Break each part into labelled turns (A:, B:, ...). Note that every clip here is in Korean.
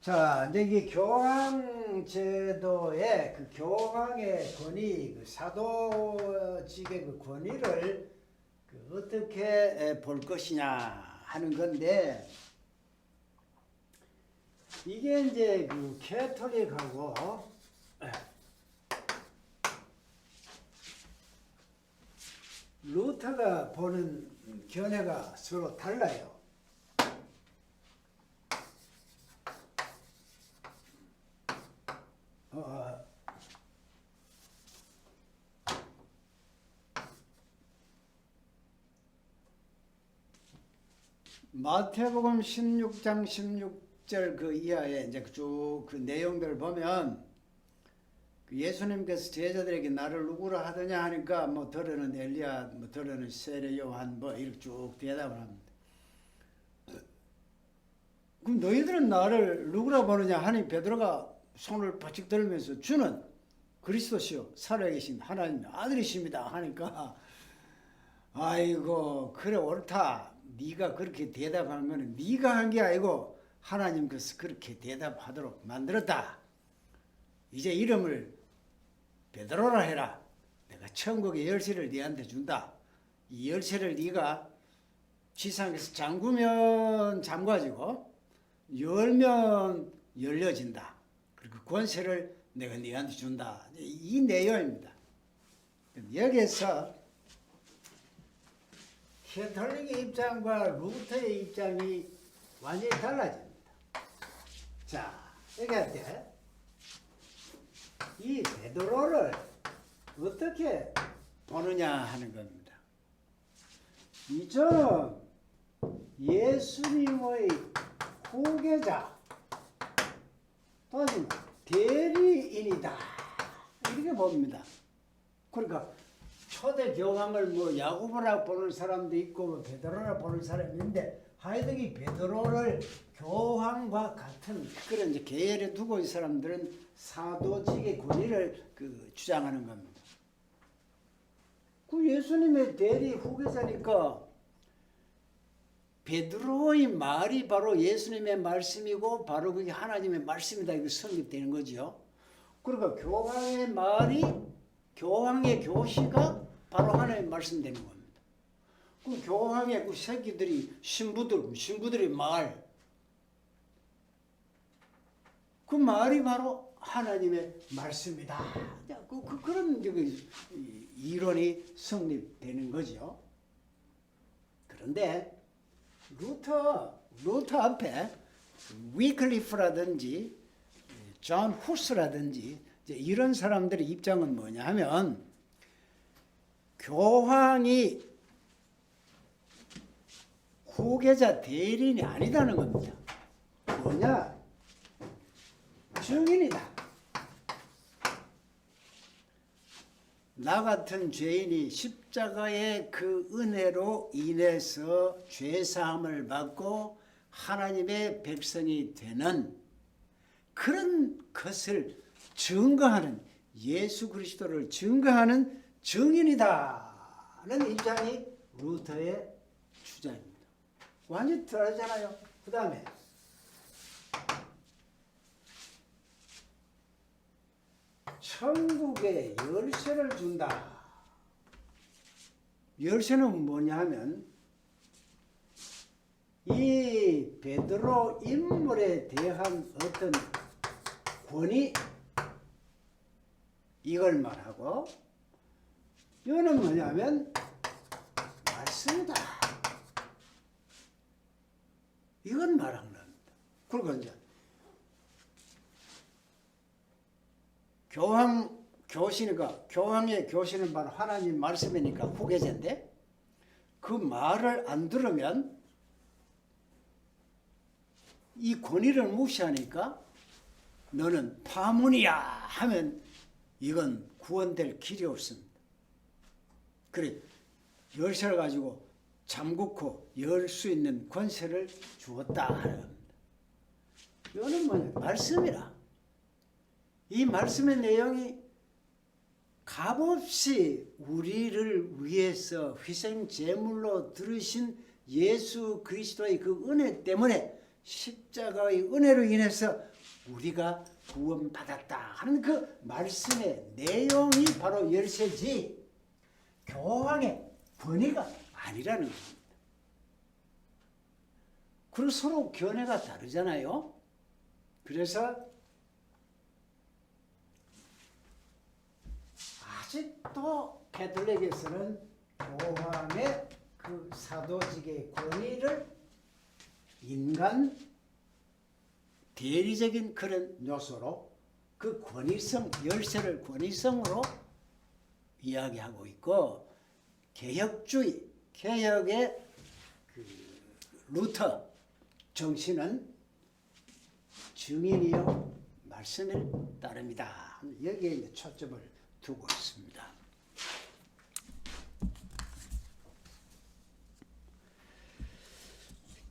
A: 자, 이제 이 교황 제도의 그 교황의 권위, 그 사도직의 그 권위를 어떻게 볼 것이냐 하는 건데, 이게 이제 그 캐톨릭하고 루터가 보는 견해가 서로 달라요. 마태복음 16장 16절 그 이하에 이제 쭉 그 내용들을 보면, 그 예수님께서 제자들에게 나를 누구라 하더냐 하니까 뭐 들으는 엘리야, 뭐 들으는 세례 요한, 뭐 이렇게 쭉 대답을 합니다. 그럼 너희들은 나를 누구라 보느냐 하니 베드로가 손을 바짝 들면서 주는 그리스도시요 살아계신 하나님의 아들이십니다 하니까, 아이고 그래 옳다. 네가 그렇게 대답하는 거는 네가 한 게 아니고 하나님께서 그렇게 대답하도록 만들었다. 이제 이름을 베드로라 해라. 내가 천국의 열쇠를 네한테 준다. 이 열쇠를 네가 지상에서 잠그면 잠가지고 열면 열려진다. 그리고 권세를 내가 네한테 준다. 이 내용입니다. 여기에서 캐톨릭의 입장과 루터의 입장이 완전히 달라집니다. 자, 여기 할 때 이 베드로를 어떻게 보느냐 하는 겁니다. 이처럼 예수님의 후계자 또는 대리인이다 이렇게 봅니다. 그러니까 초대 교황을 뭐 야고보라 보는 사람도 있고 뭐 베드로라 보는 사람이 있는데, 하여튼 이 베드로를 교황과 같은 그런 이제 계열에 두고 이 사람들은 사도직의 권위를 주장하는 겁니다. 그 예수님의 대리 후계자니까 베드로의 말이 바로 예수님의 말씀이고 바로 그게 하나님의 말씀이다. 이거 성립되는 거죠. 그러니까 교황의 말이, 교황의 교시가 바로 하나님의 말씀 되는 겁니다. 그 교황의 그 새끼들이 신부들의 말, 그 말이 바로 하나님의 말씀이다. 그런 이론이 성립되는 거죠. 그런데 루터 앞에 위클리프라든지 존 후스라든지 이런 사람들의 입장은 뭐냐 하면, 교황이 후계자 대리인이 아니다는 겁니다. 뭐냐? 증인이다. 나 같은 죄인이 십자가의 그 은혜로 인해서 죄사함을 받고 하나님의 백성이 되는 그런 것을 증거하는, 예수 그리스도를 증거하는 증인이다는 입장이 루터의 주장입니다. 완전히 다르잖아요. 그 다음에 천국의 열쇠를 준다. 열쇠는 뭐냐 하면, 이 베드로 인물에 대한 어떤 권위, 이걸 말하고, 이거는 뭐냐면 말씀이다. 이건 말하는 겁니다. 그리고 이제 교황의 교시는 바로 하나님 말씀이니까 후계자인데, 그 말을 안 들으면 이 권위를 무시하니까 너는 파문이야 하면 이건 구원될 길이 없습니다. 그래, 열쇠를 가지고 잠그고 열 수 있는 권세를 주었다 하는 겁니다. 이거는 뭐냐? 말씀이라. 이 말씀의 내용이 값없이 우리를 위해서 희생 제물로 들으신 예수 그리스도의 그 은혜 때문에, 십자가의 은혜로 인해서 우리가 구원받았다 하는 그 말씀의 내용이 바로 열쇠지 교황의 권위가 아니라는 겁니다. 그리고 서로 견해가 다르잖아요. 그래서 아직도 가톨릭에서는 교황의 그 사도직의 권위를 인간 대리적인 그런 요소로 그 권위성, 열쇠를 권위성으로 이야기하고 있고, 개혁주의, 개혁의 그 루터 정신은 증인이요 말씀을 따릅니다. 여기에 이제 초점을 두고 있습니다.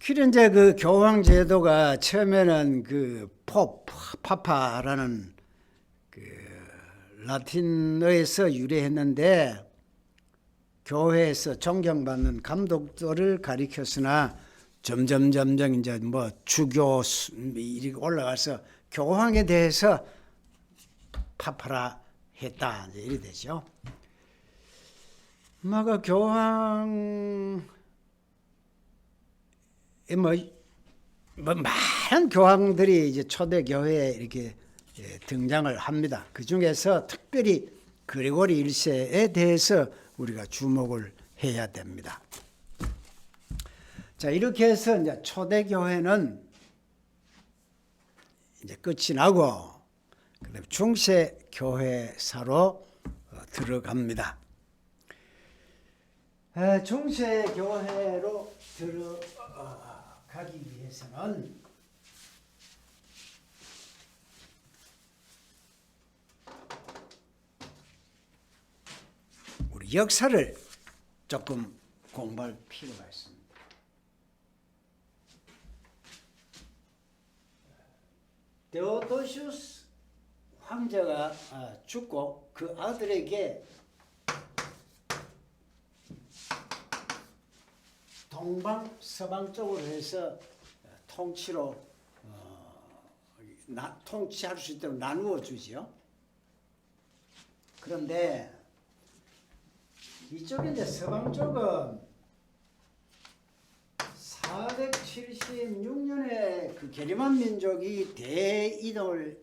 A: 그런 이제 그 교황 제도가 처음에는 그 파파라는 그 라틴어에서 유래했는데 교회에서 존경받는 감독들을 가리켰으나 점점 이제 뭐 주교 이렇게 올라가서 교황에 대해서 파파라 했다 이래 되죠. 뭐가 교황 뭐 많은 교황들이 이제 초대 교회에 이렇게 등장을 합니다. 그 중에서 특별히 그레고리 1세에 대해서 우리가 주목을 해야 됩니다. 자, 이렇게 해서 이제 초대 교회는 이제 끝이 나고, 그다음에 중세 교회사로 들어갑니다. 중세 교회로 들어가기 위해서는 우리 역사를 조금 공부할 필요가 있습니다. 데오도시우스 황제가 죽고 그 아들에게 동방 서방 쪽으로 해서 통치로 통치할 수 있도록 나누어 주죠. 그런데 이쪽에 이제 서방 쪽은 476년에 그 게르만 민족이 대이동을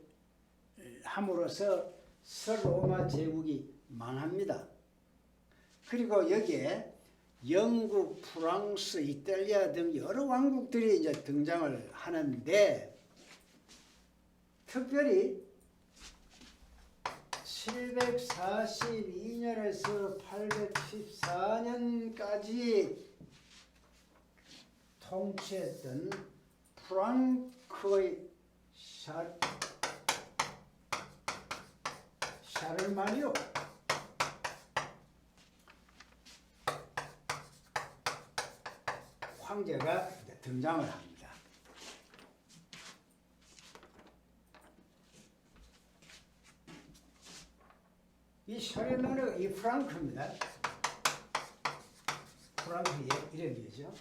A: 함으로써 서로마 제국이 망합니다. 그리고 여기에 영국, 프랑스, 이탈리아 등 여러 왕국들이 이제 등장을 하는데, 특별히 742년에서 814년까지 통치했던 프랑크의 샤를마뉴 황제가 등장을 합니다. 이 샤를마뉴가 이 프랑크입니다. 프랑크의 이름이죠.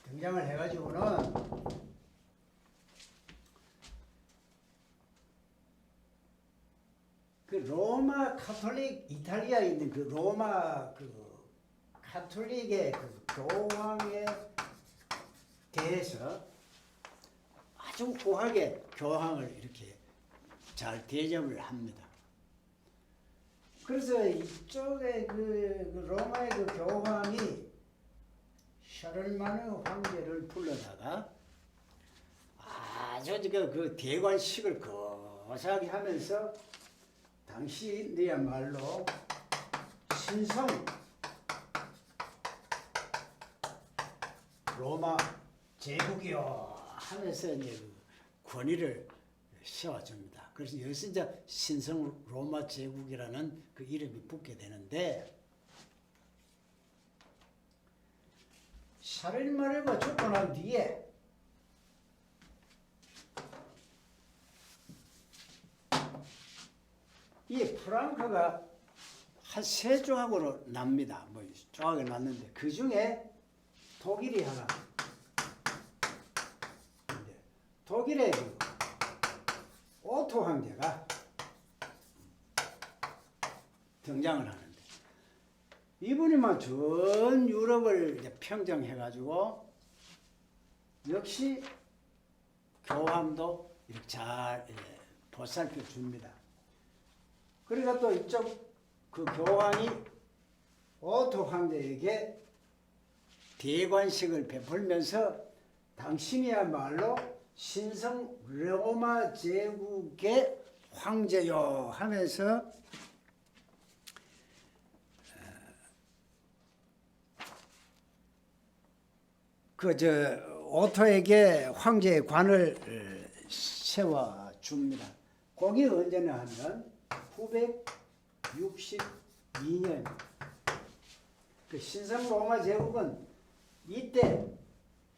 A: 등장을 해가지고는 그 로마 카톨릭 이탈리아에 있는 그 로마 그 카톨릭의 그 교황에 대해서 아주 후하게 교황을 이렇게 잘 대접을 합니다. 그래서 이쪽에 그 로마의 그 교황이 샤를마누 황제를 불러다가 아주 그 대관식을 거사하게 하면서 당신이야말로 신성 로마 제국이요 하면서 이제 그 권위를 세워줍니다. 그래서 여기서 이제 신성 로마 제국이라는 그 이름이 붙게 되는데, 샤를마누가 죽고 난 뒤에 이 프랑크가 한 세 조각으로 납니다. 뭐 조각이 났는데 그 중에 독일이 하나, 독일의 그 오토 황제가 등장을 하는데 이분이만 전 유럽을 이제 평정해가지고 역시 교황도 이렇게 잘 보살펴 줍니다. 그러니까 또 이쪽 그 교황이 오토 황제에게 대관식을 베풀면서 당신이야말로 신성 로마 제국의 황제요 하면서 오토에게 황제의 관을 세워 줍니다. 거기 언제나 하면 962년 그 신성 로마 제국은 이때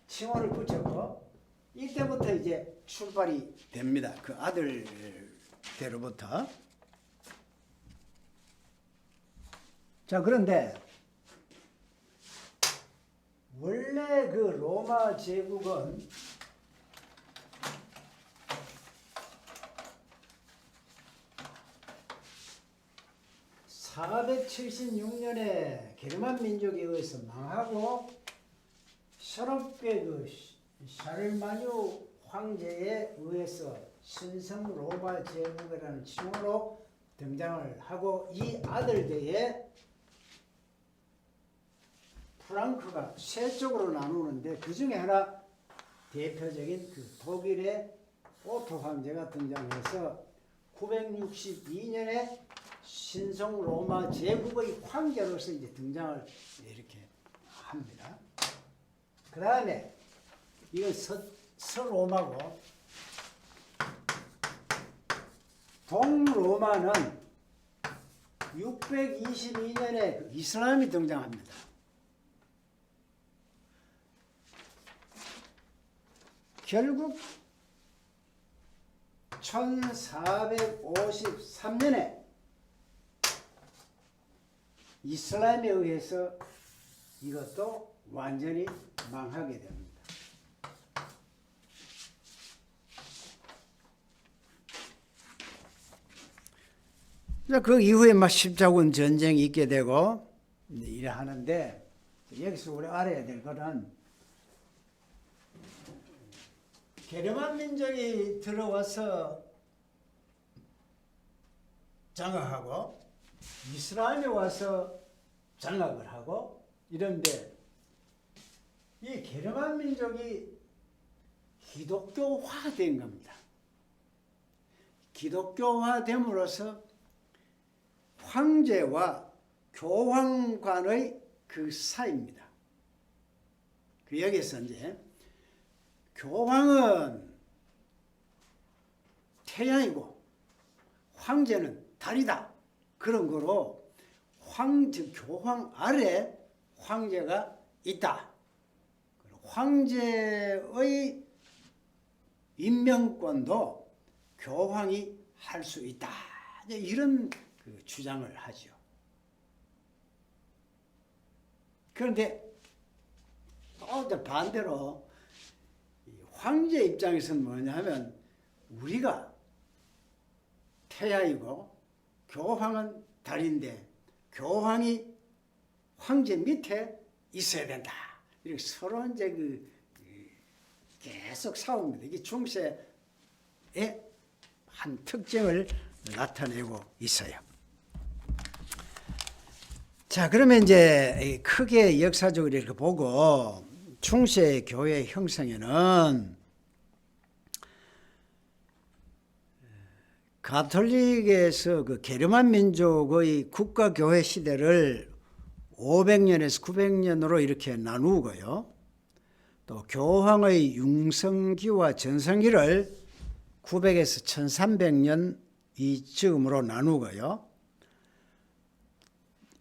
A: 칭호를 붙였고 이때부터 이제 출발이 됩니다. 그 아들대로부터. 자, 그런데 원래 그 로마 제국은 (476년에) 게르만 민족에 의해서 망하고 새롭게 그 샤를마뉴 황제에 의해서 신성 로마 제국이라는 칭호로 등장을 하고 이 아들들의 프랑크가 세 쪽으로 나누는데 그 중에 하나 대표적인 그 독일의 오토 황제가 등장해서 962년에 신성 로마 제국의 황제로서 이제 등장을 이렇게 합니다. 그 다음에 이건 서로마고 동로마는 622년에 이슬람이 등장합니다. 결국 1453년에 이슬람에 의해서 이것도 완전히 망하게 됩니다. 그 이후에 막 십자군 전쟁이 있게 되고 이래 하는데 여기서 우리가 알아야 될 것은 게르만 민족이 들어와서 장악하고 이스라엘에 와서 장악을 하고 이런데 이 게르만 민족이 기독교화된 겁니다. 기독교화됨으로써 황제와 교황 간의 그 사이입니다. 그 여기서 이제 교황은 태양이고 황제는 달이다. 그런 거로 교황 아래 황제가 있다. 황제의 임명권도 교황이 할 수 있다. 이런 그 주장을 하죠. 그런데 또 반대로 황제 입장에서는 뭐냐면 우리가 태양이고 교황은 달인데 교황이 황제 밑에 있어야 된다. 이렇게 서로 이제 계속 싸웁니다. 이게 중세의 한 특징을 나타내고 있어요. 자, 그러면 이제 크게 역사적으로 이렇게 보고 중세 교회 형성에는 가톨릭에서 그 게르만 민족의 국가 교회 시대를 500년에서 900년으로 이렇게 나누고요. 또 교황의 융성기와 전성기를 900에서 1300년 이쯤으로 나누고요.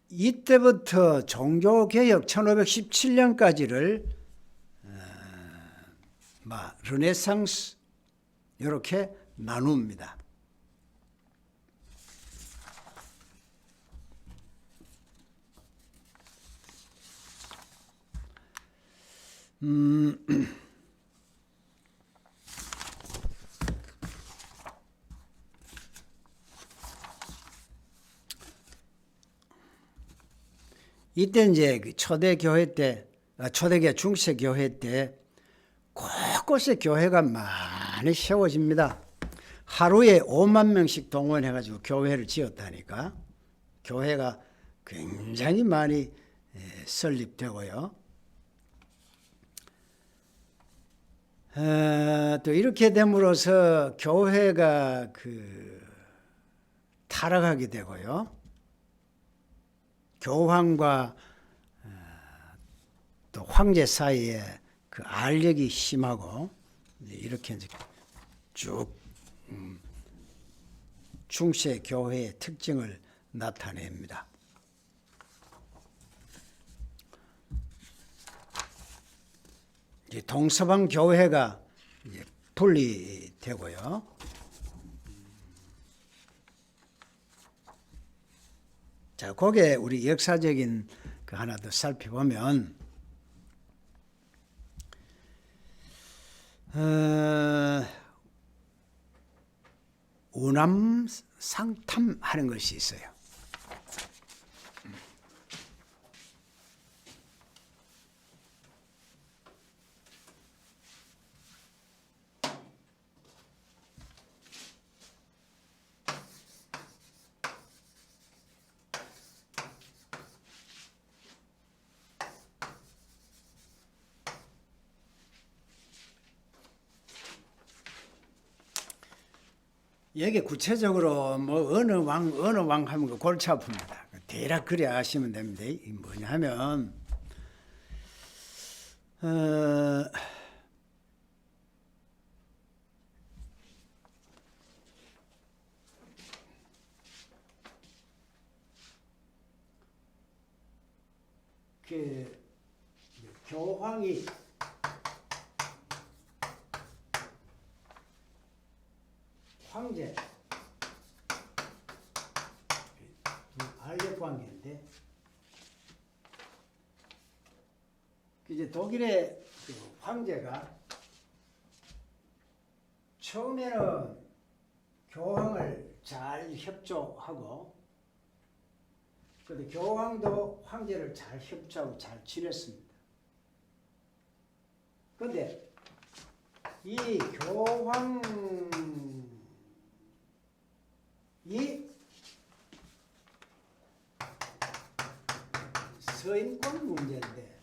A: 이때부터 종교개혁 1517년까지를 르네상스 이렇게 나눕니다. 이때 이제 그 초대 교회 때, 초대교회 중세 교회 때 곳곳에 교회가 많이 세워집니다. 하루에 5만 명씩 동원해가지고 교회를 지었다니까. 교회가 굉장히 많이 설립되고요. 또 이렇게 됨으로써 교회가 타락하게 되고요. 교황과 또 황제 사이에 그 알력이 심하고 이렇게 이제 쭉 중세 교회의 특징을 나타냅니다. 이제 동서방 교회가 이제 분리되고요. 자, 거기에 우리 역사적인 그 하나 더 살펴보면, 우남상탐하는 것이 있어요. 여기 구체적으로 뭐 어느 왕 하면 그 골치 아픕니다. 대략 그래 아시면 됩니다. 이 뭐냐 하면 그 교황이 황제 알력 관계인데, 이제 독일의 그 황제가 처음에는 교황을 잘 협조하고, 근데 교황도 황제를 잘 협조하고 잘 지냈습니다. 근데 이 교황이 서인권 문제인데,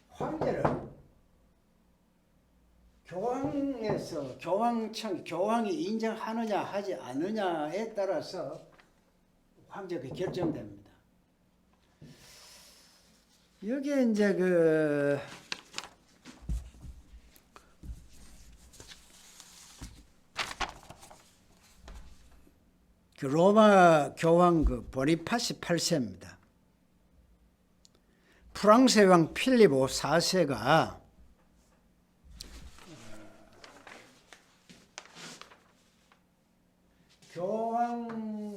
A: 황제를 교황에서 교황이 인정하느냐 하지 않느냐에 따라서 황제가 결정됩니다. 여기에 이제 그 로마 교황 그 보니파시 8세입니다. 프랑스 왕 필립 4세가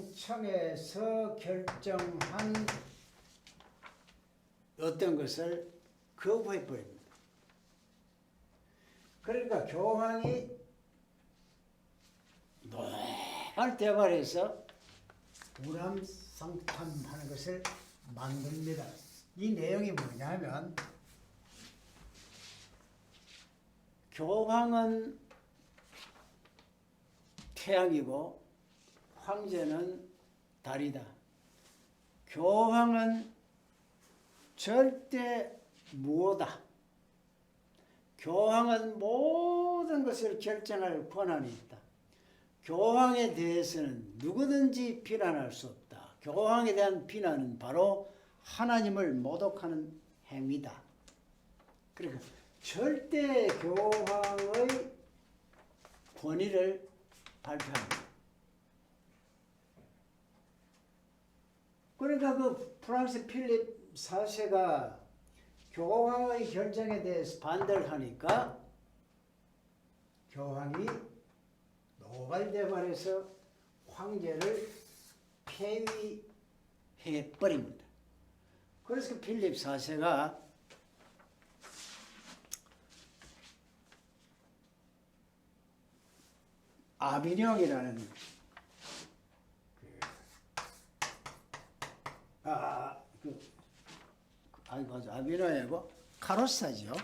A: 교황청에서 결정한 어떤 것을 거부해 버립니다. 그러니까 교황이 노란 대발에서 우람상탐하는 것을 만듭니다. 이 내용이 뭐냐면, 교황은 태양이고 황제는 달이다. 교황은 절대 무오다. 교황은 모든 것을 결정할 권한이 있다. 교황에 대해서는 누구든지 비난할 수 없다. 교황에 대한 비난은 바로 하나님을 모독하는 행위다. 그러니까 절대 교황의 권위를 발표합니다. 그러니까 그 프랑스 필립 4세가 교황의 결정에 대해서 반대를 하니까 교황이 노발대발해서 황제를 폐위해 버립니다. 그래서 필립 4세가 아비뇽이라는 맞아. 아비뇽이고 카루사죠.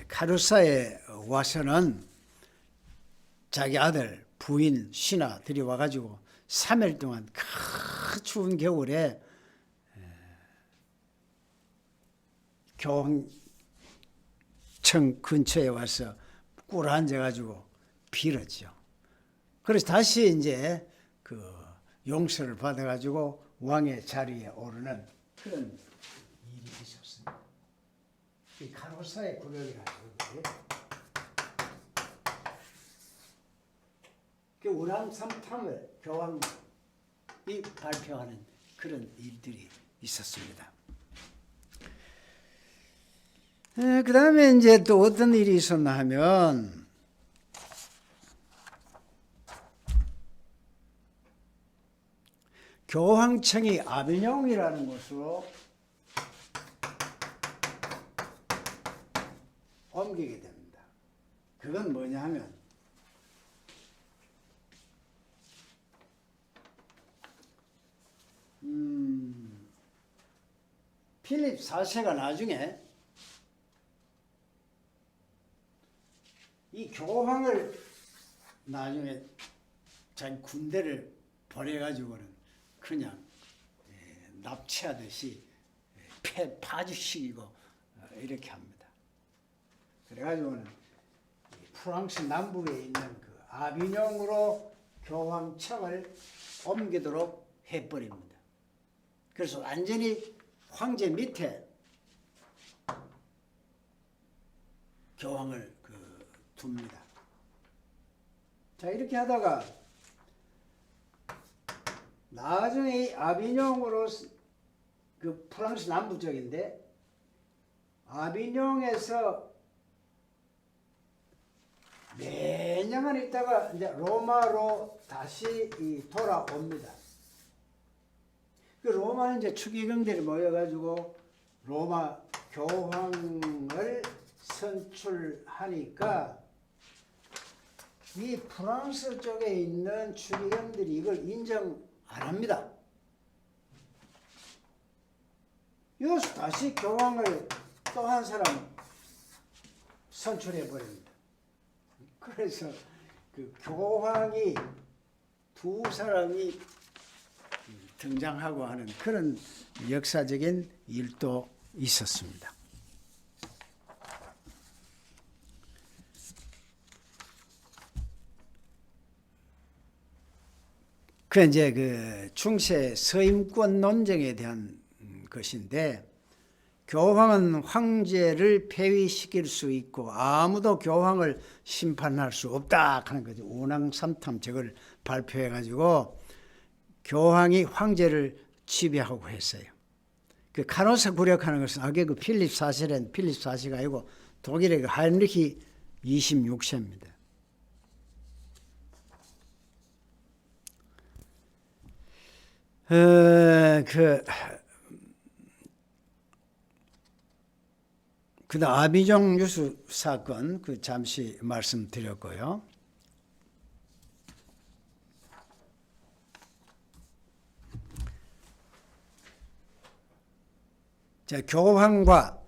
A: 카루사에 와서는 자기 아들 부인 신하 들여와가지고 3일 동안 그 추운 겨울에 교황청 근처에 와서 꿇어 앉아가지고 빌었죠. 그래서 다시 이제 그 용서를 받아가지고 왕의 자리에 오르는 그런 일이 있었습니다. 이 카루사의 구역이라는 거예요. 그 우람삼탐을 교황이 발표하는 그런 일들이 있었습니다. 그 다음에 이제 또 어떤 일이 있었나 하면, 교황청이 아비뇽이라는 곳으로 옮기게 됩니다. 그건 뭐냐 하면, 필립 4세가 나중에 이 교황을 나중에 자기 군대를 보내가지고는 그냥 납치하듯이 파주시키고 이렇게 합니다. 그래가지고는 프랑스 남부에 있는 그 아비뇽으로 교황청을 옮기도록 해버립니다. 그래서 완전히 황제 밑에 교황을 둡니다. 자, 이렇게 하다가 나중에 이 아비뇽으로 그 프랑스 남부 쪽인데 아비뇽에서 몇 년간 있다가 이제 로마로 다시 돌아옵니다. 그 로마는 이제 추기경들이 모여가지고 로마 교황을 선출하니까 이 프랑스 쪽에 있는 추기경들이 이걸 인정 안 합니다. 이것을 다시 교황을 또 한 사람 선출해 버립니다. 그래서 그 교황이 두 사람이 등장하고 하는 그런 역사적인 일도 있었습니다. 그 이제 그 중세 서임권 논쟁에 대한 것인데, 교황은 황제를 폐위시킬 수 있고 아무도 교황을 심판할 수 없다 하는 거죠. 운왕삼탐 저걸 발표해 가지고 교황이 황제를 지배하고 했어요. 그 카노사 구력하는 것은 아게 그 필립 4세는 필립 4세가 아니고 독일의 그 하인리히 26세입니다. 그다음 아비뇽 유수 사건 잠시 말씀드렸고요. 자, 교황과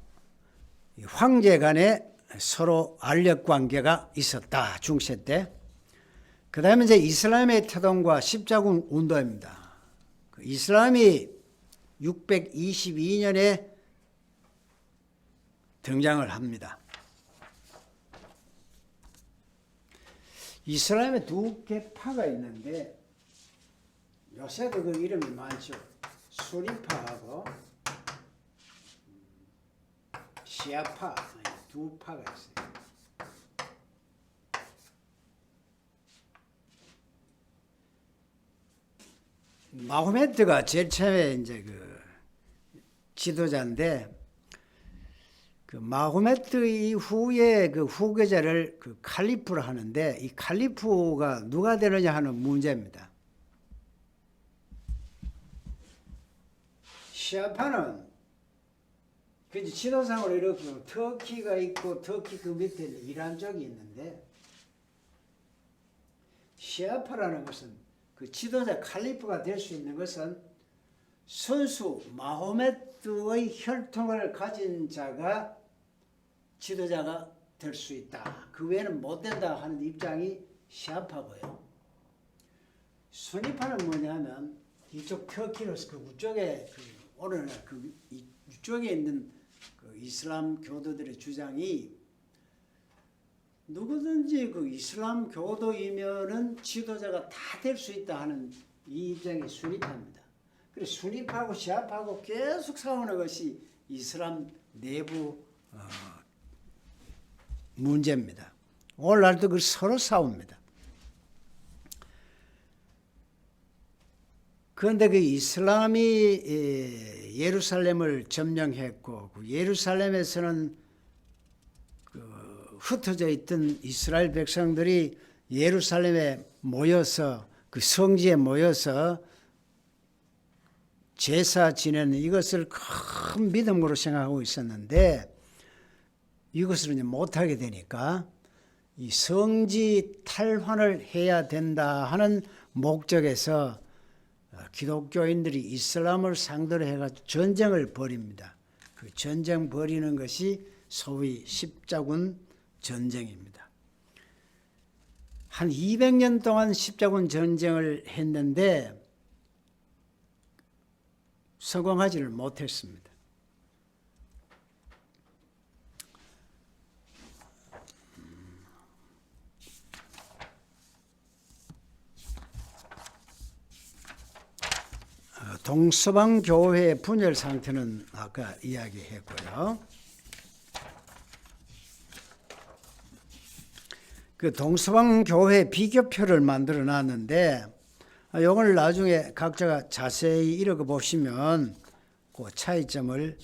A: 황제 간에 서로 알력 관계가 있었다, 중세 때. 그 다음에 이제 이슬람의 태동과 십자군 운동입니다. 이슬람이 622년에 등장을 합니다. 이슬람에 두 개파가 있는데 요새도 그 이름이 많죠. 수니파하고 시아파 두 파가 있어요. 마호메트가 제일 처음에 이제 그 지도자인데, 그 마호메트 이후에 그 후계자를 그 칼리프로 하는데, 이 칼리프가 누가 되느냐 하는 문제입니다. 시아파는 그 지도상으로 이렇게 터키가 있고 터키 그 밑에 이란 쪽이 있는데, 시아파라는 것은 그 지도자 칼리프가 될 수 있는 것은 선수 마호메트의 혈통을 가진 자가 지도자가 될 수 있다. 그 외에는 못 된다 하는 입장이 시아파고요. 수니파는 뭐냐면 이쪽 터키로서 그 우쪽에 오늘날 이쪽에 있는 그 이슬람 교도들의 주장이 누구든지 그 이슬람 교도이면은 지도자가 다 될 수 있다 하는 이 입장이 수니파입니다. 그래서 수니파하고 시아파하고 계속 싸우는 것이 이슬람 내부 문제입니다. 오늘날도 그 서로 싸웁니다. 그런데 그 이슬람이 예루살렘을 점령했고 그 예루살렘에서는 흩어져 있던 이스라엘 백성들이 예루살렘에 모여서 그 성지에 모여서 제사 지내는 이것을 큰 믿음으로 생각하고 있었는데 이것을 이제 못하게 되니까 이 성지 탈환을 해야 된다 하는 목적에서 기독교인들이 이슬람을 상대로 해가지고 전쟁을 벌입니다. 그 전쟁 벌이는 것이 소위 십자군 전쟁입니다. 한 200년 동안 십자군 전쟁을 했는데 성공하지를 못했습니다. 동서방 교회의 분열 상태는 아까 이야기했고요. 그 동서방 교회 비교표를 만들어 놨는데 이걸 나중에 각자가 자세히 읽어 보시면 그 차이점을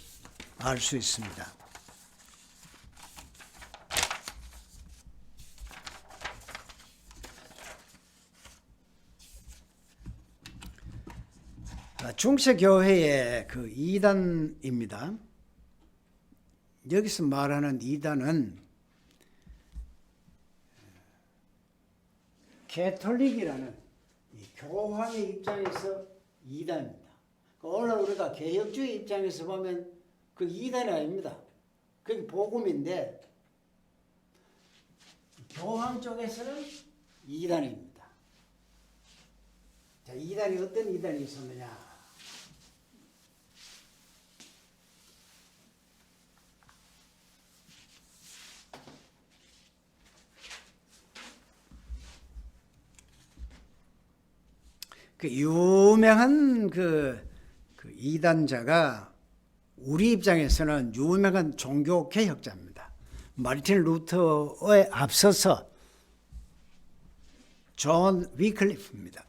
A: 알 수 있습니다. 중세교회의 그 이단입니다. 여기서 말하는 이단은 개톨릭이라는 교황의 입장에서 이단입니다. 오늘 우리가 개혁주의 입장에서 보면 그 이단이 아닙니다. 그게 복음인데 교황 쪽에서는 이단입니다. 자, 이단이 어떤 이단이 있었느냐? 그 유명한 그 이단자가 우리 입장에서는 유명한 종교 개혁자입니다. 마르틴 루터에 앞서서 존 위클리프입니다.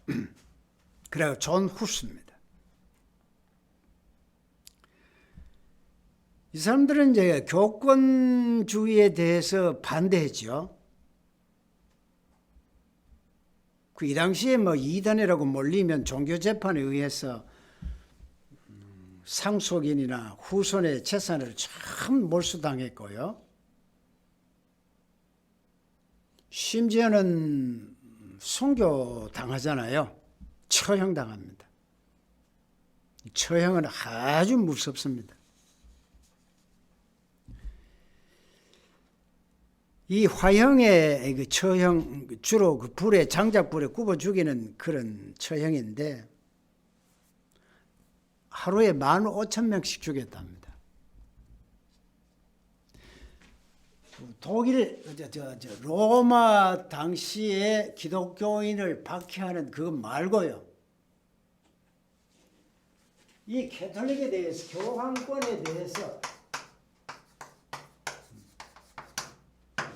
A: 그리고 존 후스입니다. 이 사람들은 이제 교권주의에 대해서 반대했죠. 이 당시에 뭐 이단이라고 몰리면 종교 재판에 의해서 상속인이나 후손의 재산을 참 몰수당했고요. 심지어는 순교 당하잖아요. 처형당합니다. 처형은 아주 무섭습니다. 이 화형의 그 처형, 주로 그 불에, 장작불에 굽어 죽이는 그런 처형인데, 하루에 15,000명씩 죽였답니다. 독일, 로마 당시에 기독교인을 박해하는 그거 말고요. 이 캐톨릭에 대해서, 교황권에 대해서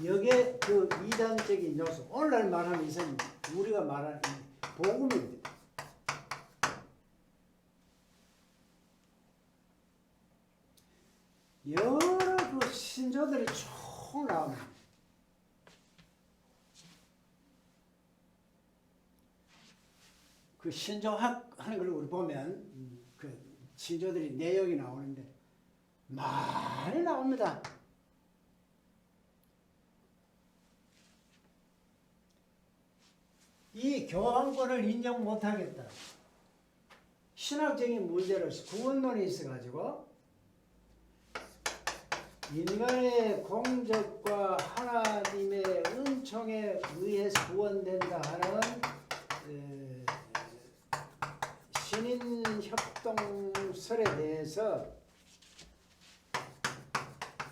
A: 여기에 그 이단적인 요소, 오늘날 말하는 이상 우리가 말하는 복음입니다. 여러 그 신조들이 쭉 나옵니다. 그 신조학 하는 걸 우리 보면 그 신조들이 내용이 나오는데 많이 나옵니다. 이 교황권을 인정 못하겠다. 신학적인 문제로 구원론이 있어가지고 인간의 공적과 하나님의 은총에 의해서 구원된다 하는 신인협동설에 대해서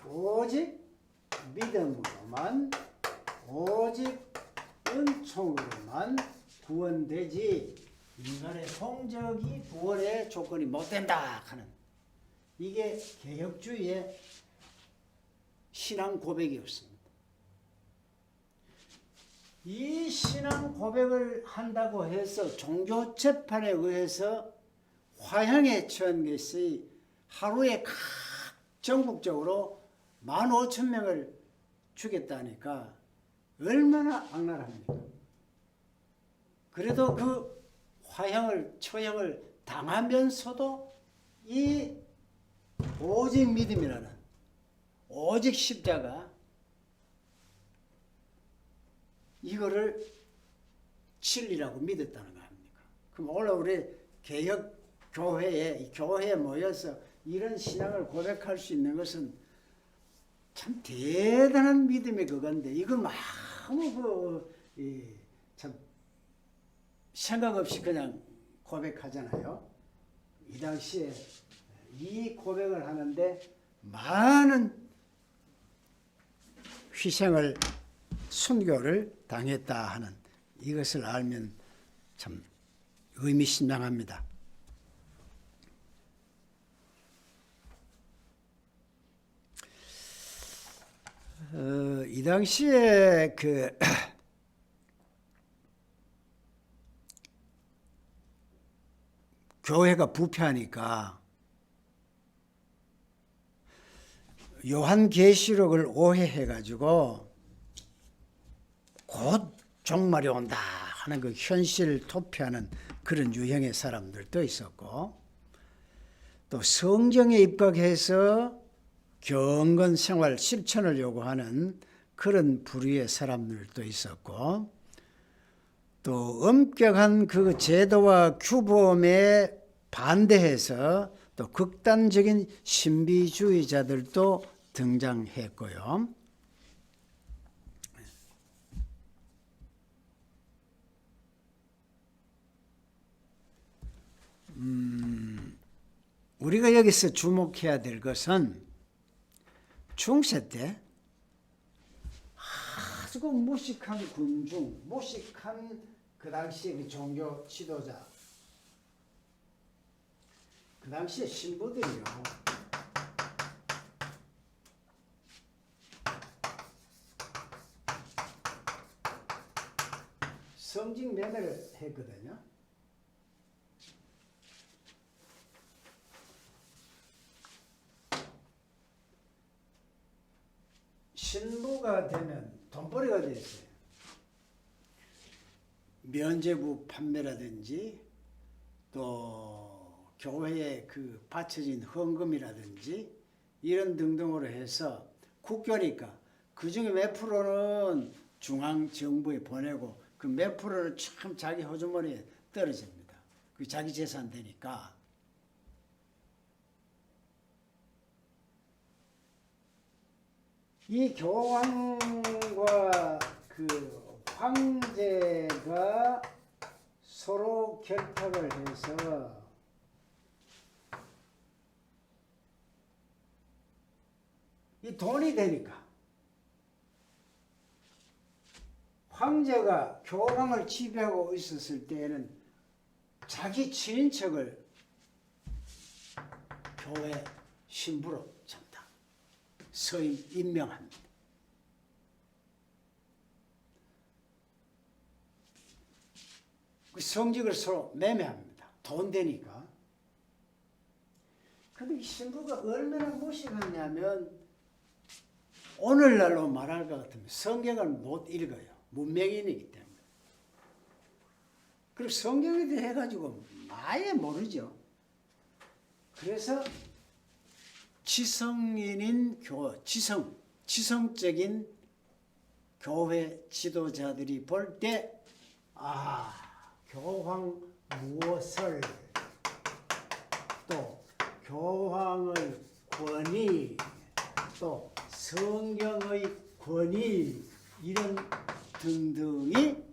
A: 오직 믿음으로만 오직 은총으로만 구원되지 인간의 공적이 구원의 조건이 못된다 하는 이게 개혁주의의 신앙 고백이었습니다. 이 신앙 고백을 한다고 해서 종교 재판에 의해서 화형에 처한 것이 하루에 각 전국적으로 15,000명을 죽였다니까 얼마나 악랄합니까? 그래도 그 화형을 처형을 당하면서도 이 오직 믿음이라는 오직 십자가 이거를 진리라고 믿었다는 거 아닙니까? 그럼 오늘 우리 개혁 교회에 모여서 이런 신앙을 고백할 수 있는 것은 참 대단한 믿음의 그건데 이걸 아무 참 생각 없이 그냥 고백하잖아요. 이 당시에 이 고백을 하는데 많은 희생을 순교를 당했다 하는 이것을 알면 참 의미심장합니다. 이 당시에 교회가 부패하니까 요한계시록을 오해해가지고 곧 종말이 온다 하는 그 현실을 도피하는 그런 유형의 사람들도 있었고 또 성경에 입각해서 경건 생활 실천을 요구하는 그런 부류의 사람들도 있었고 또 엄격한 그 제도와 규범에 반대해서 또 극단적인 신비주의자들도 등장했고요. 우리가 여기서 주목해야 될 것은 중세 때 아주 무식한 군중, 무식한 그 당시의 그 종교 지도자, 그 당시의 신부들이요. 성직 매매를 했거든요. 신부가 되면 돈벌이가 됐어요. 면죄부 판매라든지 또 교회에 그 바쳐진 헌금이라든지 이런 등등으로 해서 국교니까 그중에 몇 프로는 중앙정부에 보내고 그 몇 프로는 참 자기 호주머니에 떨어집니다. 그 자기 재산 되니까. 이 교황과 그 황제가 서로 결탁을 해서 이 돈이 되니까 황제가 교황을 지배하고 있었을 때에는 자기 친인척을 교회 신부로 잡다. 서임 임명합니다. 그 성직을 서로 매매합니다. 돈 되니까. 근데 이 신부가 얼마나 무식하냐면 오늘날로 말할 것 같으면 성경을 못 읽어요. 문명인이기 때문에. 그리고 성경에 대해 가지고 아예 모르죠. 그래서 지성적인 교회 지도자들이 볼 때 교황 무엇을, 또 교황의 권위, 또 성경의 권위, 이런 등등이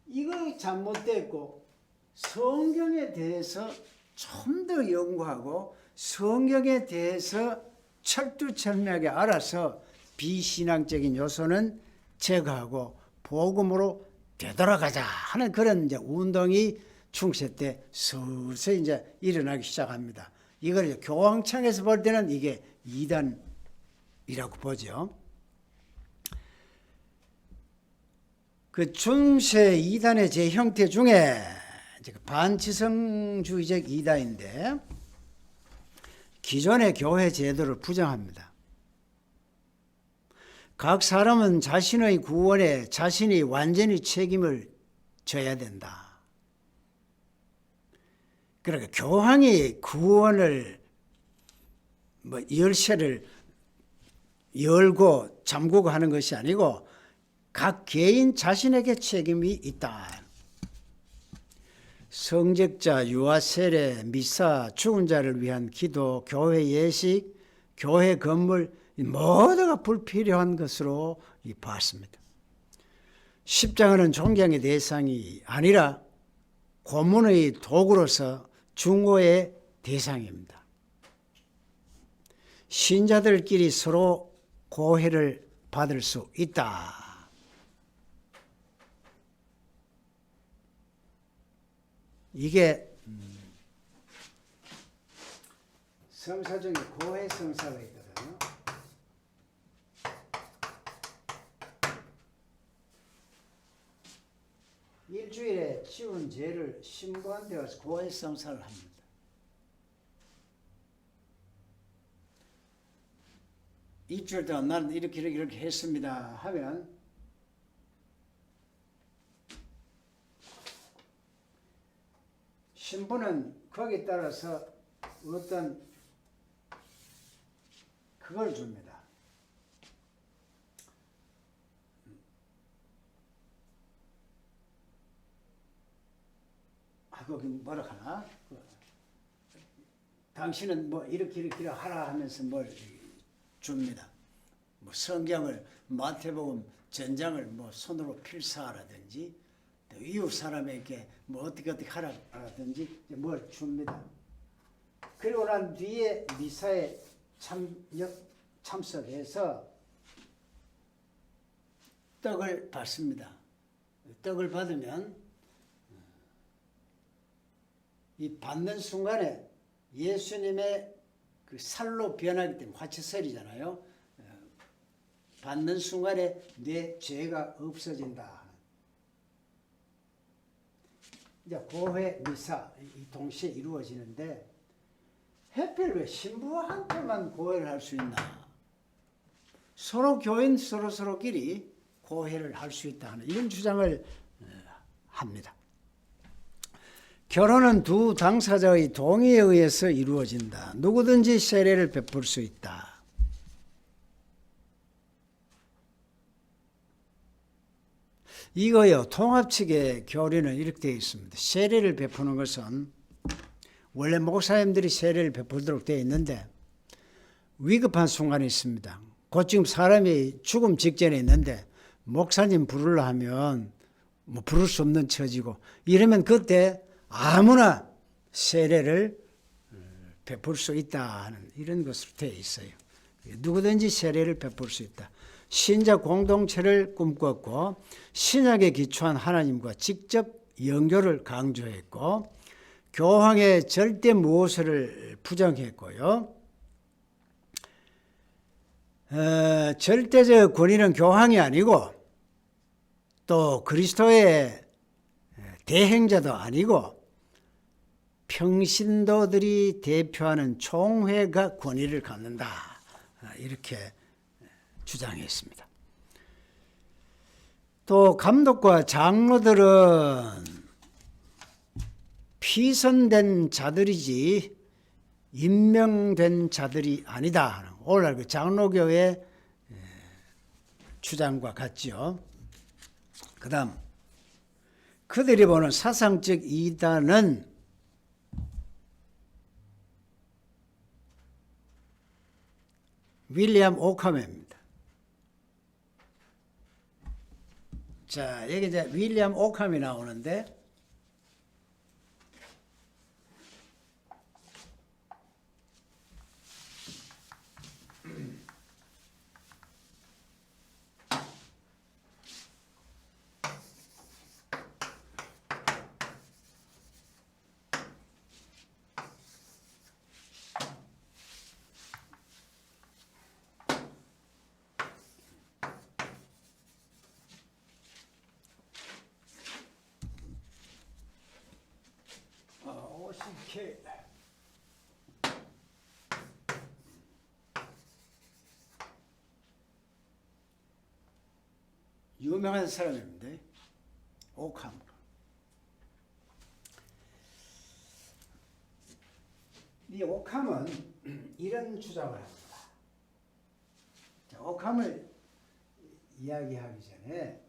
A: 이거 잘못됐고, 성경에 대해서 좀 더 연구하고 성경에 대해서 철두철미하게 알아서 비신앙적인 요소는 제거하고 복음으로 되돌아가자 하는 그런 이제 운동이 중세 때 서서히 이제 일어나기 시작합니다. 이걸 이제 교황청에서 볼 때는 이게 이단이라고 보죠. 그 중세 이단의 제 형태 중에 반지성주의적 이단인데, 기존의 교회 제도를 부정합니다. 각 사람은 자신의 구원에 자신이 완전히 책임을 져야 된다. 그러니까 교황이 구원을 열쇠를 열고 잠그고 하는 것이 아니고 각 개인 자신에게 책임이 있다. 성직자, 유아 세례, 미사, 죽은 자를 위한 기도, 교회 예식, 교회 건물 모두가 불필요한 것으로 봤습니다. 십자가는 존경의 대상이 아니라 고문의 도구로서 중고의 대상입니다. 신자들끼리 서로 고해를 받을 수 있다. 이게 성사 중에 고해 성사가 있거든요. 일주일에 지운 죄를 신부한테 가서 고해 성사를 합니다. 일주일 동안 나는 이렇게 했습니다 하면 신부는 거기에 따라서 어떤 그걸 줍니다. 거기 뭐라 하나? 당신은 뭐 이렇게 하라 하면서 뭘 줍니다. 뭐 성경을 마태복음 전장을 뭐 손으로 필사하라든지, 또 이웃 사람에게 뭐 어떻게 하라든지 뭘 줍니다. 그리고 난 뒤에 미사에 참석해서 떡을 받습니다. 떡을 받으면 이 받는 순간에 예수님의 그 살로 변하기 때문에 화채살이잖아요. 받는 순간에 내 죄가 없어진다. 이제 고회 미사 이 동시에 이루어지는데, 하필 왜 신부한테만 고회를 할 수 있나? 서로 교인 서로끼리 고회를 할 수 있다 하는 이런 주장을 합니다. 결혼은 두 당사자의 동의에 의해서 이루어진다. 누구든지 세례를 베풀 수 있다. 이거요, 통합 측의 교리는 이렇게 되어 있습니다. 세례를 베푸는 것은 원래 목사님들이 세례를 베풀도록 되어 있는데, 위급한 순간이 있습니다. 곧 지금 사람이 죽음 직전에 있는데 목사님 부르려 하면 뭐 부를 수 없는 처지고, 이러면 그때 아무나 세례를 베풀 수 있다 하는 이런 것으로 되어 있어요. 누구든지 세례를 베풀 수 있다. 신자 공동체를 꿈꿨고 신약에 기초한 하나님과 직접 연결을 강조했고, 교황의 절대 무엇을 부정했고요. 절대적 권위는 교황이 아니고 또 그리스도의 대행자도 아니고 평신도들이 대표하는 총회가 권위를 갖는다. 이렇게 주장했습니다. 또 감독과 장로들은 피선된 자들이지 임명된 자들이 아니다. 오늘날 그 장로교의 주장과 같지요. 그 다음 그들이 보는 사상적 이단은 윌리엄 오카머입니다. 자, 여기 이제 윌리엄 오캄이 나오는데 OCK 유명한 사람입니다. 오캄. 이 오캄은 이런 주장을 합니다. 자, 오캄을 이야기하기 전에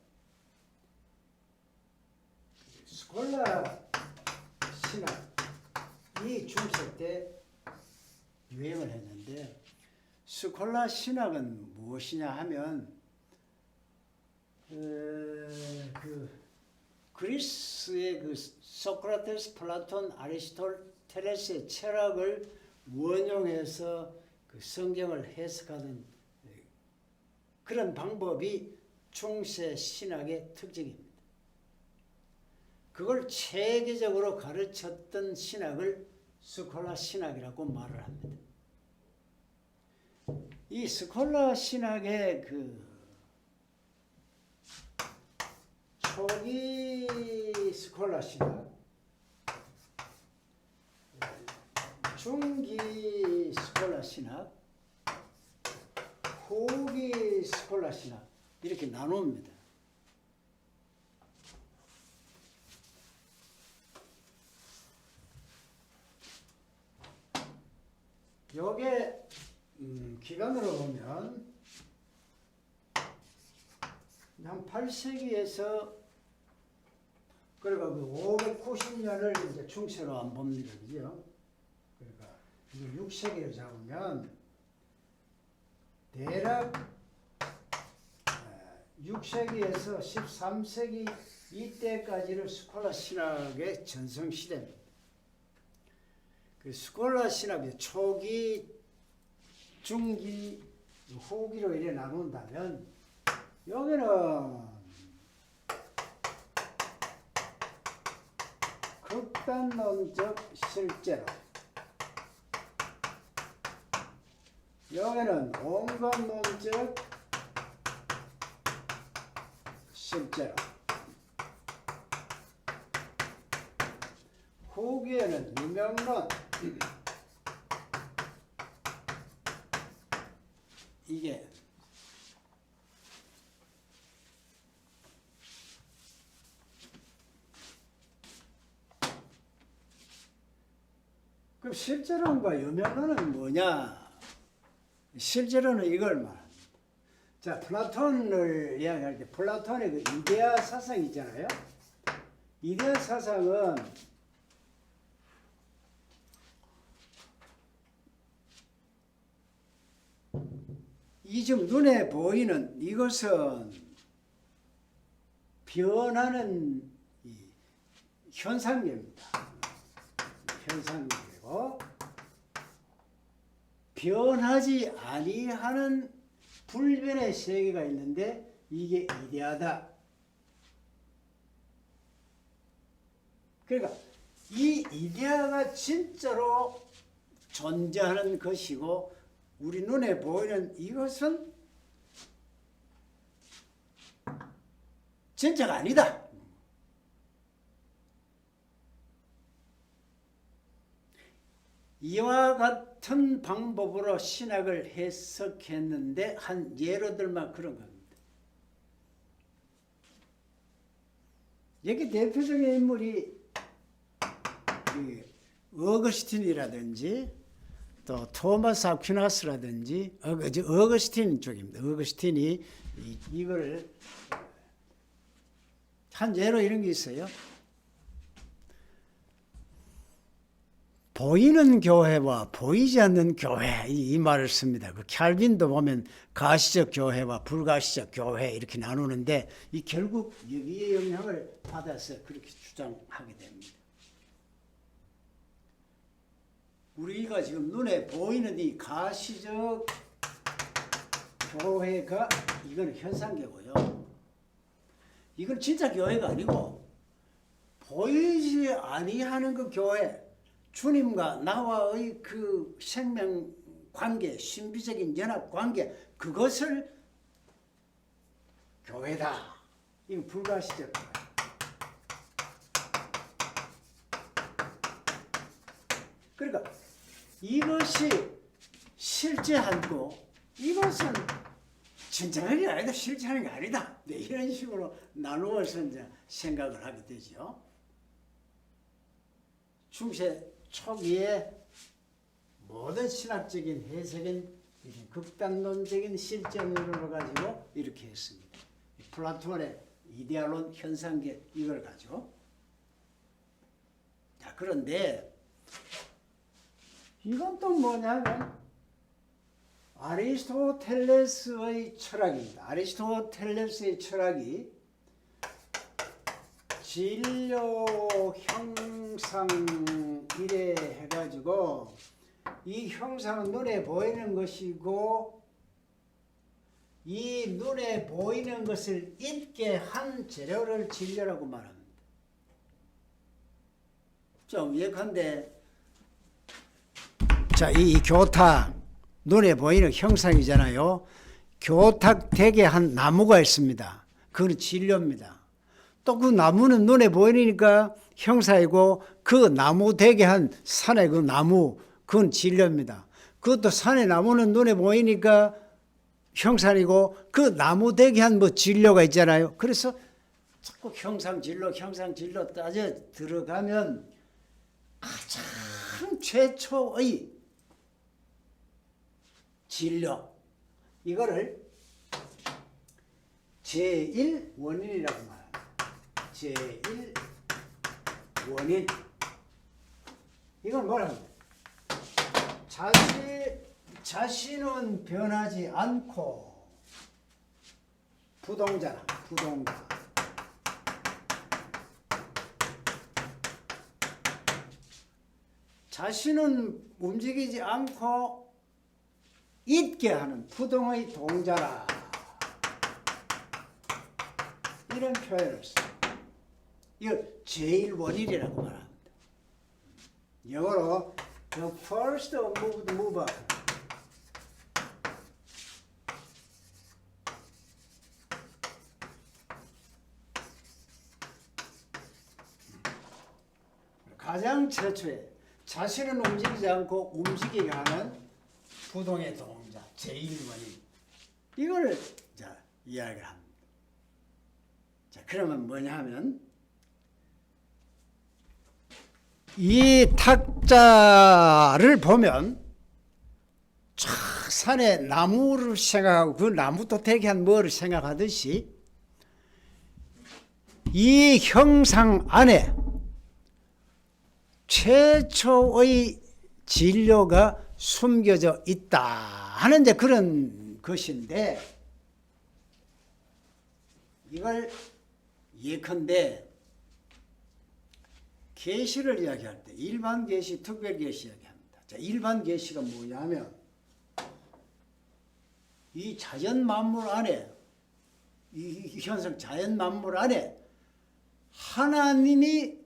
A: 스콜라 신학이 중세 때 유행을 했는데 스콜라 신학은 무엇이냐 하면 그리스의 그 소크라테스, 플라톤, 아리스토텔레스의 철학을 원용해서 그 성경을 해석하는 그런 방법이 중세 신학의 특징입니다. 그걸 체계적으로 가르쳤던 신학을 스콜라 신학이라고 말을 합니다. 이 스콜라 신학의 그 초기 스콜라 신학, 중기 스콜라 신학, 후기 스콜라 신학 이렇게 나눕니다. 요게 기간으로 보면 한 8세기에서 그러니까 그 590년을 이제 중세로 안 봅니다. 그죠? 그러니까 이걸 6세기로 잡으면 대략 6세기에서 13세기 이때까지를 스콜라 신학의 전성시대입니다. 그 스콜라 신학의 초기, 중기, 후기로 이래 나눈다면 여기는 극단론적 실제로, 여기는 온건론적 실제로, 후기에는 유명론, 이게 그럼 실제론과 유명론은 뭐냐? 실제로는 이걸 말합니다. 자, 플라톤을 이야기할 때 플라톤의 그 이데아 사상 있잖아요. 이데아 사상은 이 지금 눈에 보이는 이것은 변하는 현상계입니다. 현상계고 변하지 아니하는 불변의 세계가 있는데 이게 이데아다. 그러니까 이 이데아가 진짜로 존재하는 것이고 우리 눈에 보이는 이것은 진짜가 아니다. 이와 같은 방법으로 신학을 해석했는데 한 예로들만 그런 겁니다. 여기 대표적인 인물이 어거스틴이라든지 또 토마스 아퀴나스라든지 어거스틴 쪽입니다. 어거스틴이 이거를 한 예로 이런 게 있어요. 보이는 교회와 보이지 않는 교회 이 말을 씁니다. 그 캘빈도 보면 가시적 교회와 불가시적 교회 이렇게 나누는데 이 결국 여기에 영향을 받아서 그렇게 주장하게 됩니다. 우리가 지금 눈에 보이는 이 가시적 교회가 이건 현상계고요. 이건 진짜 교회가 아니고 보이지 아니하는 그 교회, 주님과 나와의 그 생명 관계, 신비적인 연합 관계, 그것을 교회다. 이건 불가시적 교회. 그러니까 이것이 실제하고 이것은 진짜한 게 아니다, 실제하는 게 아니다. 네, 이런 식으로 나누어서 이제 생각을 하게 되죠. 중세 초기에 모든 신학적인 해석은 극단론적인 실전론을 가지고 이렇게 했습니다. 플라톤의 이데알론 현상계 이걸 가지고. 자, 그런데 이건 또 뭐냐면 아리스토텔레스의 철학입니다. 아리스토텔레스의 철학이 진료 형상 이래 해가지고 이 형상은 눈에 보이는 것이고 이 눈에 보이는 것을 있게 한 재료를 진료라고 말합니다. 좀 예컨대 자, 이 교탁 눈에 보이는 형상이잖아요. 교탁 되게 한 나무가 있습니다. 그건 진료입니다. 또 그 나무는 눈에 보이니까 형상이고 그 나무 되게 한 산의 그 나무 그건 진료입니다. 그것도 산의 나무는 눈에 보이니까 형상이고 그 나무 되게 한 뭐 진료가 있잖아요. 그래서 자꾸 형상 진료 따져 들어가면 가장 최초의 진료 이거를 제1원인이라고 말합니다. 제1원인 이건 뭐라고 합니까? 자신은 변하지 않고 부동자라 부동자 자신은 움직이지 않고 있게 하는 부동의 동자라 이런 표현을 써요. 이걸 제1원인이라고 말합니다. 영어로 the first moved mover 가장 최초에 자신은 움직이지 않고 움직이게 하는 부동의 동자 제1원인 이걸 자 이야기를 합니다. 자 그러면 뭐냐 하면 이 탁자를 보면 쫙 산에 나무를 생각하고 그 나무도 되게 한 뭐를 생각하듯이 이 형상 안에 최초의 진료가 숨겨져 있다 하는 이제 그런 것인데 이걸 예컨대 계시를 이야기할 때 일반 계시, 특별 계시 이야기합니다. 자, 일반 계시가 뭐냐면 이 자연 만물 안에 이 현상 자연 만물 안에 하나님이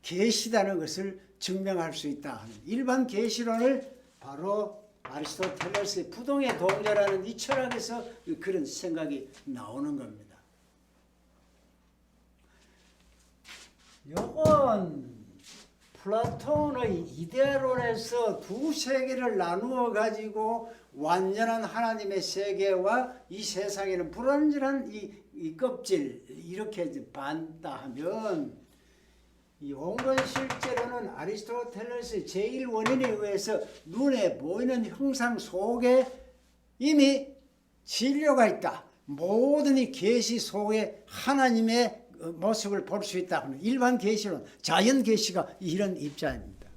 A: 계시다는 것을 증명할 수 있다 하는 일반 계시론을 바로 아리스토텔레스의 부동의 동자라는 이 철학에서 그런 생각이 나오는 겁니다. 요건 플라톤의 이데론에서 두 세계를 나누어 가지고 완전한 하나님의 세계와 이 세상에는 불완전한 이 껍질 이렇게 반다 하면 이 온건 실제로는 아리스토텔레스의 제1원인에 의해서 눈에 보이는 형상 속에 이미 진료가 있다. 모든 이 계시 속에 하나님의 모습을 볼 수 있다. 일반 계시론, 자연 계시가 이런 입장입니다.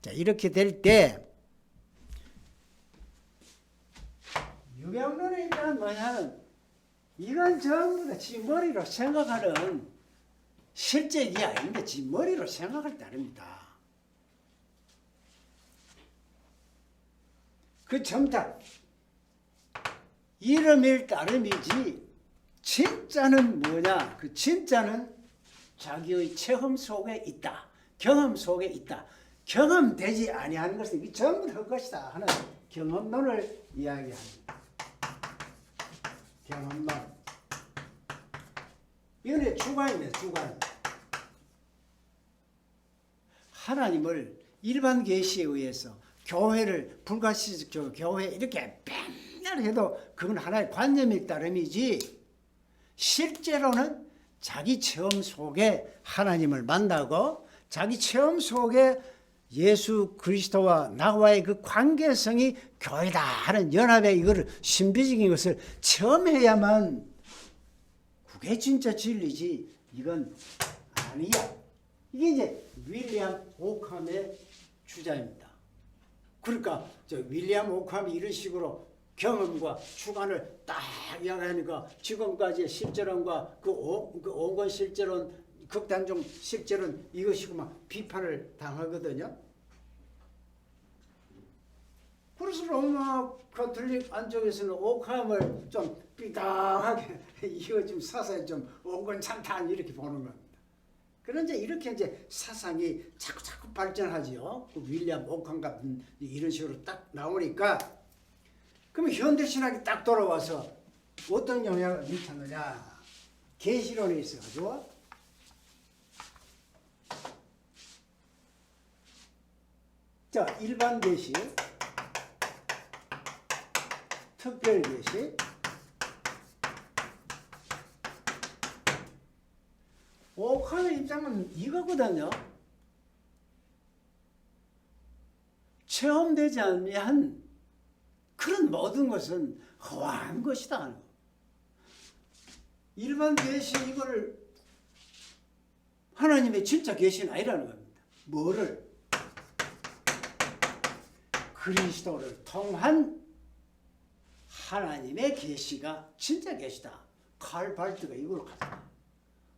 A: 자, 이렇게 될 때 유경론의 입장은 뭐냐면 이건 전부 다 지 머리로 생각하는 실제 일이 아닌데 지 머리로 생각을 따릅니다. 그 전부 다 이름일 따름이지 진짜는 뭐냐? 그 진짜는 자기의 체험 속에 있다. 경험 속에 있다. 경험되지 아니하는 것은 이게 전부 다 헛것이다 하는 경험론을 이야기합니다. 경험론. 이건 주관입니다. 주관. 하나님을 일반 계시에 의해서 교회를 불가시적 교회 이렇게 맨날 해도 그건 하나의 관념일 따름이지 실제로는 자기 체험 속에 하나님을 만나고 자기 체험 속에 예수 그리스도와 나와의 그 관계성이 교회다 하는 연합의 이거를 신비적인 것을 체험해야만 그게 진짜 진리지 이건 아니야. 이게 이제 윌리엄 오캄의 주장입니다. 그러니까 저 윌리엄 오캄이 이런 식으로 경험과 주관을 딱 이야기하니까 지금까지의 실제론과 그 온건 실제론, 극단적 실제론 이것이고 막 비판을 당하거든요. 그래서 로마 가톨릭 안쪽에서는 오캄을 좀 삐딱하게 이거 좀 사상이 좀 온건 찬탄 이렇게 보는 겁니다. 그런데 이렇게 이제 사상이 자꾸 발전하지요. 그 윌리엄 오캄 같은 이런 식으로 딱 나오니까 그러면 현대 신학이 딱 돌아와서 어떤 영향을 미쳤느냐? 계시론이 있어가지고 자 일반 계시, 특별 계시, 오캄의 입장은 이거거든요. 체험되지 않으면 그런 모든 것은 허황한 것이다. 일반 계시 이거를 하나님의 진짜 계시는 아니라는 겁니다. 뭐를? 그리스도를 통한 하나님의 계시가 진짜 계시다. 칼 발트가 이걸 가져다.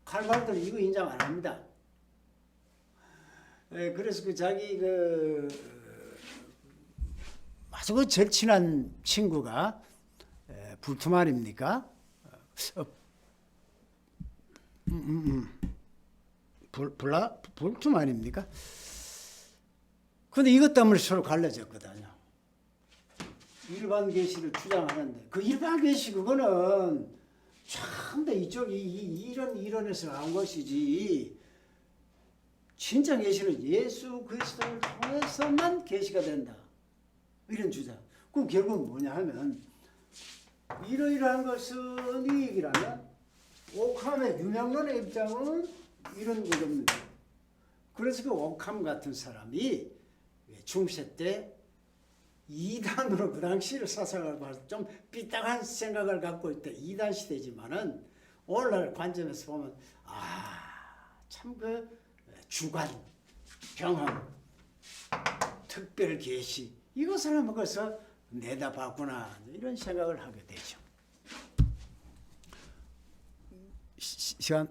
A: 칼 발트는 이거 인정 안 합니다. 그래서 그 자기 아주 그 절친한 친구가 불투말입니까? 불투말입니까? 근데 이것 때문에 서로 갈라졌거든요. 일반 계시를 주장하는데 그 일반 계시 그거는 참 다 이쪽이 이런 이론에서 나온 것이지 진짜 계시는 예수 그리스도를 통해서만 계시가 된다. 이런 주장. 그럼 결국 뭐냐 하면 이러이러한 것은 이 얘기라면 오캄의 유명론의 입장은 이런 거겁니다. 그래서 그 오캄 같은 사람이 중세 때 이단으로 그 당시를 사상을 봐서 좀 삐딱한 생각을 갖고 있다. 이단 시대지만은 오늘날 관점에서 보면 참 그 주관, 경험, 특별 계시 이것을 먹어서 내다봤구나 이런 생각을 하게 되죠. 시간